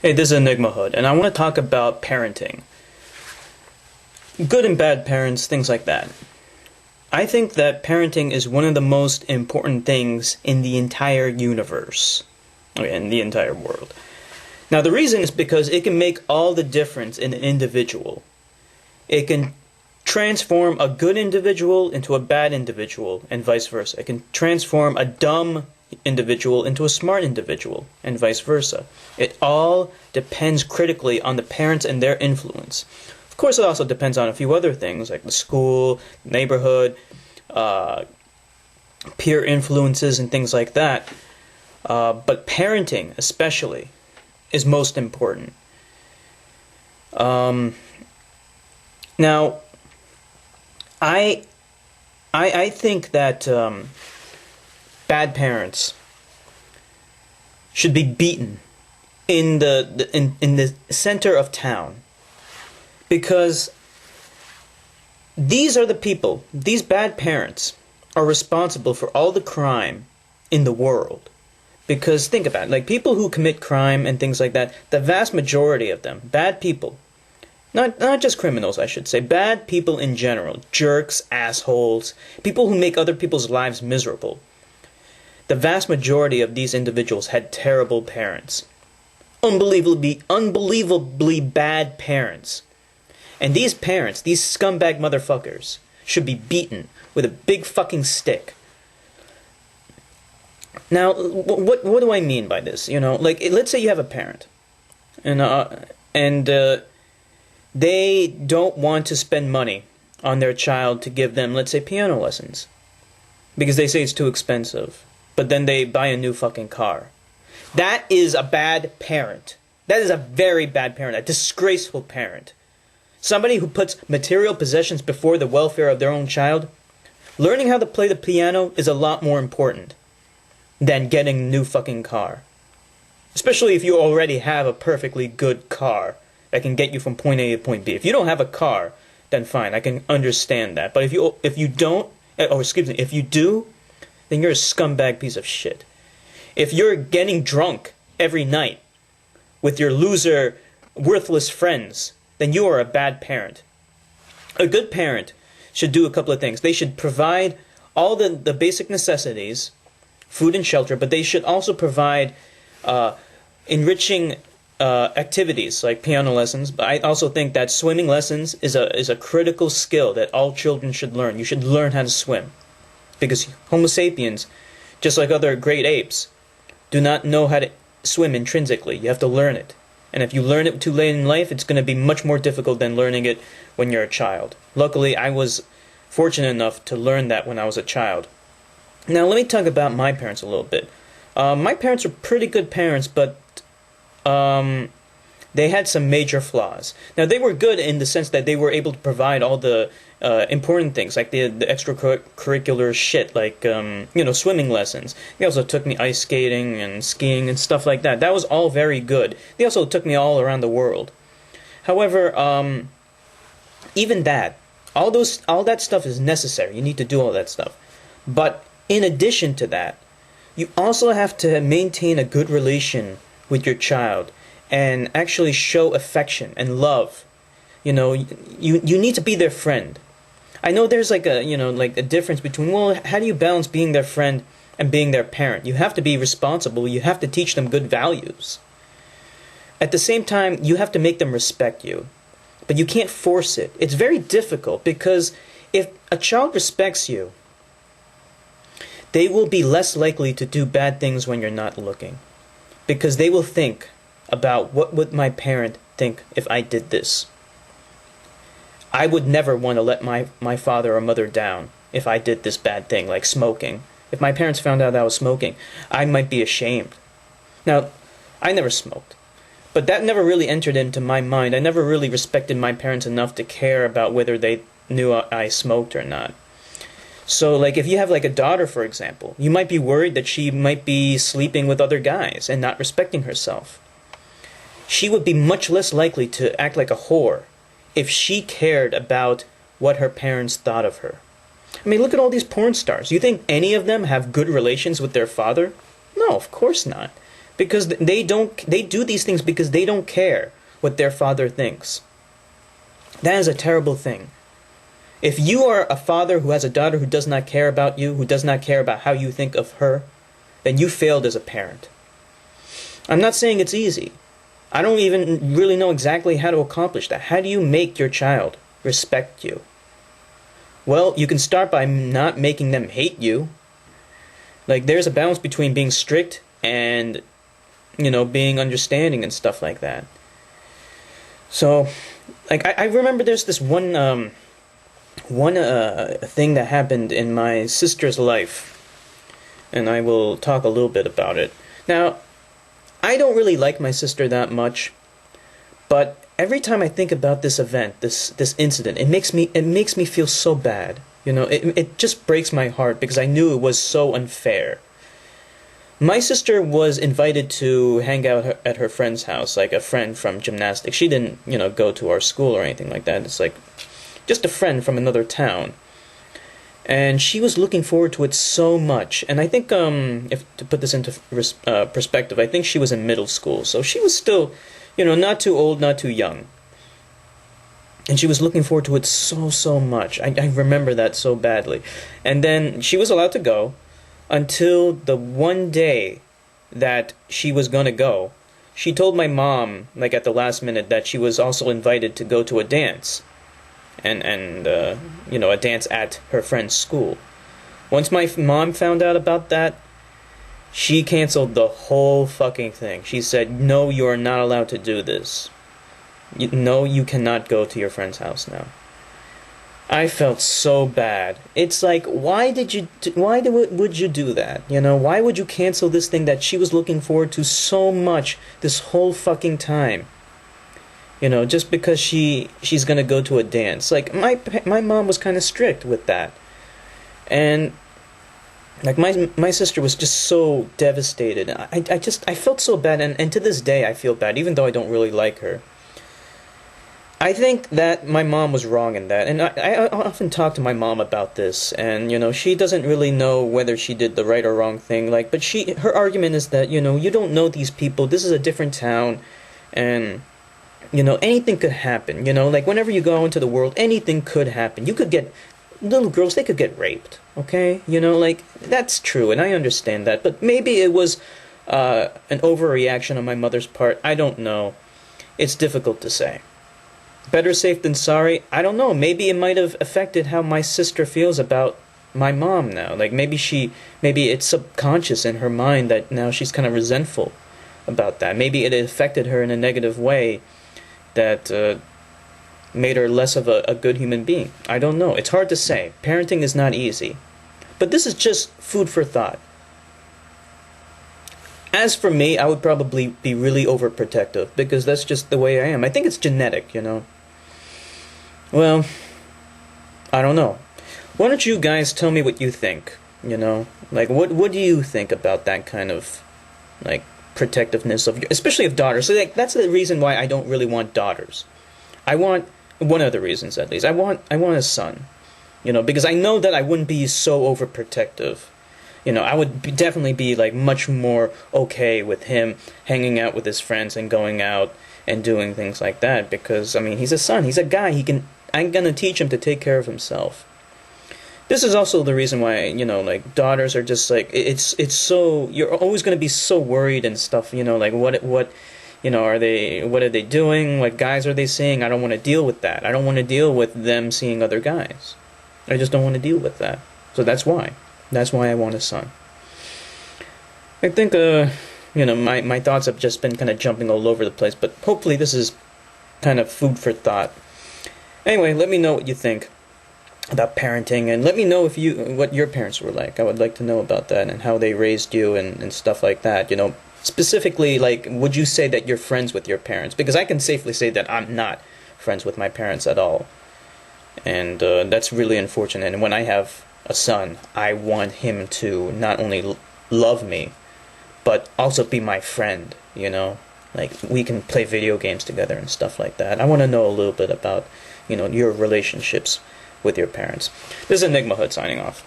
Hey, this is EnigmaHood, and I want to talk about parenting. Good and bad parents, things like that. I think that parenting is one of the most important things in the entire universe, in the entire world. Now, the reason is because it can make all the difference in an individual. It can transform a good individual into a bad individual, and vice versa. It can transform a dumb individual into a smart individual, and vice versa. It all depends critically on the parents and their influence. Of course, it also depends on a few other things, like the school, neighborhood, peer influences, and things like that. But parenting, especially, is most important. Now, I think that bad parents should be beaten in the center of town, because these are the people, these bad parents are responsible for all the crime in the world. Because think about it, like people who commit crime and things like that, the vast majority of them, bad people, not just criminals, I should say, bad people in general, jerks, assholes, people who make other people's lives miserable. The vast majority of these individuals had terrible parents. Unbelievably bad parents. And these parents, these scumbag motherfuckers, should be beaten with a big fucking stick. Now, what do I mean by this? You know, like, let's say you have a parent, and they don't want to spend money on their child to give them, let's say, piano lessons, because they say it's too expensive. But then they buy a new fucking car. That is a bad parent. That is a very bad parent, a disgraceful parent. Somebody who puts material possessions before the welfare of their own child. Learning how to play the piano is a lot more important than getting a new fucking car. Especially if you already have a perfectly good car that can get you from point A to point B. If you don't have a car, then fine, I can understand that. But if you don't, if you do, then you're a scumbag piece of shit. If you're getting drunk every night with your loser, worthless friends, then you are a bad parent. A good parent should do a couple of things. They should provide all the basic necessities, food and shelter, but they should also provide enriching activities like piano lessons. But I also think that swimming lessons is a critical skill that all children should learn. You should learn how to swim. Because Homo sapiens, just like other great apes, do not know how to swim intrinsically. You have to learn it. And if you learn it too late in life, it's going to be much more difficult than learning it when you're a child. Luckily, I was fortunate enough to learn that when I was a child. Now, let me talk about my parents a little bit. My parents are pretty good parents, but they had some major flaws. Now, they were good in the sense that they were able to provide all the important things, like the extracurricular shit, like, swimming lessons. They also took me ice skating and skiing and stuff like that. That was all very good. They also took me all around the world. However, even that, all that stuff is necessary. You need to do all that stuff. But in addition to that, you also have to maintain a good relation with your child and actually show affection and love. You know, you need to be their friend. I know there's like a difference between, well, how do you balance being their friend and being their parent? You have to be responsible. You have to teach them good values. At the same time, you have to make them respect you. But you can't force it. It's very difficult because if a child respects you, they will be less likely to do bad things when you're not looking. Because they will think about, what would my parent think if I did this? I would never want to let my father or mother down if I did this bad thing, like smoking. If my parents found out that I was smoking, I might be ashamed. Now, I never smoked. But that never really entered into my mind. I never really respected my parents enough to care about whether they knew I smoked or not. So, like, if you have, like, a daughter, for example, you might be worried that she might be sleeping with other guys and not respecting herself. She would be much less likely to act like a whore if she cared about what her parents thought of her. I mean, look at all these porn stars. You think any of them have good relations with their father? No, of course not. because they do these things because they don't care what their father thinks. That is a terrible thing. If you are a father who has a daughter who does not care about you, who does not care about how you think of her, then you failed as a parent. I'm not saying it's easy. I don't even really know exactly how to accomplish that. How do you make your child respect you? Well, you can start by not making them hate you. Like, there's a balance between being strict and, being understanding and stuff like that. So, like, I remember there's this one thing that happened in my sister's life, and I will talk a little bit about it. Now, I don't really like my sister that much, but every time I think about this event, this incident, it makes me feel so bad. It just breaks my heart because I knew it was so unfair. My sister was invited to hang out at her friend's house, like a friend from gymnastics. She didn't, go to our school or anything like that. It's like just a friend from another town. And she was looking forward to it so much. And I think, if to put this into perspective, I think she was in middle school. So she was still, not too old, not too young. And she was looking forward to it so much. I remember that so badly. And then she was allowed to go until the one day that she was going to go. She told my mom, like at the last minute, that she was also invited to go to a dance. And a dance at her friend's school. Once my mom found out about that, she canceled the whole fucking thing. She said, no, you are not allowed to do this. No, you cannot go to your friend's house now. I felt so bad. It's like, why would you do that? Why would you cancel this thing that she was looking forward to so much this whole fucking time? Just because she's gonna go to a dance. Like, my mom was kind of strict with that. And, like, my sister was just so devastated. I felt so bad, and to this day I feel bad, even though I don't really like her. I think that my mom was wrong in that, and I often talk to my mom about this, and, she doesn't really know whether she did the right or wrong thing, like, but her argument is that, you don't know these people, this is a different town, and anything could happen, like whenever you go into the world, anything could happen. You could get, little girls, they could get raped, okay? Like, that's true, and I understand that, but maybe it was an overreaction on my mother's part. I don't know. It's difficult to say. Better safe than sorry. I don't know. Maybe it might have affected how my sister feels about my mom now. Like, maybe it's subconscious in her mind that now she's kind of resentful about that. Maybe it affected her in a negative way that made her less of a good human being. I don't know. It's hard to say. Parenting is not easy. But this is just food for thought. As for me, I would probably be really overprotective, because that's just the way I am. I think it's genetic, Well, I don't know. Why don't you guys tell me what you think, Like, what do you think about that kind of, like, protectiveness especially of daughters? So, like, that's the reason why I don't really want daughters. I want, one of the reasons at least, I want a son, because I know that I wouldn't be so overprotective. I would definitely be, like, much more okay with him hanging out with his friends and going out and doing things like that, because, I mean, he's a son, he's a guy, I'm gonna teach him to take care of himself. This is also the reason why, like, daughters are just, like, it's so, you're always gonna be so worried and stuff, like, what are they doing, what guys are they seeing? I don't want to deal with that. I don't want to deal with them seeing other guys. I just don't want to deal with that. So that's why I want a son. I think, my thoughts have just been kind of jumping all over the place, but hopefully this is kind of food for thought. Anyway, let me know what you think about parenting, and let me know what your parents were like. I would like to know about that, and how they raised you, and stuff like that, Specifically, like, would you say that you're friends with your parents? Because I can safely say that I'm not friends with my parents at all. And that's really unfortunate. And when I have a son, I want him to not only love me, but also be my friend, Like, we can play video games together and stuff like that. I want to know a little bit about, your relationships with your parents. This is EnigmaHood signing off.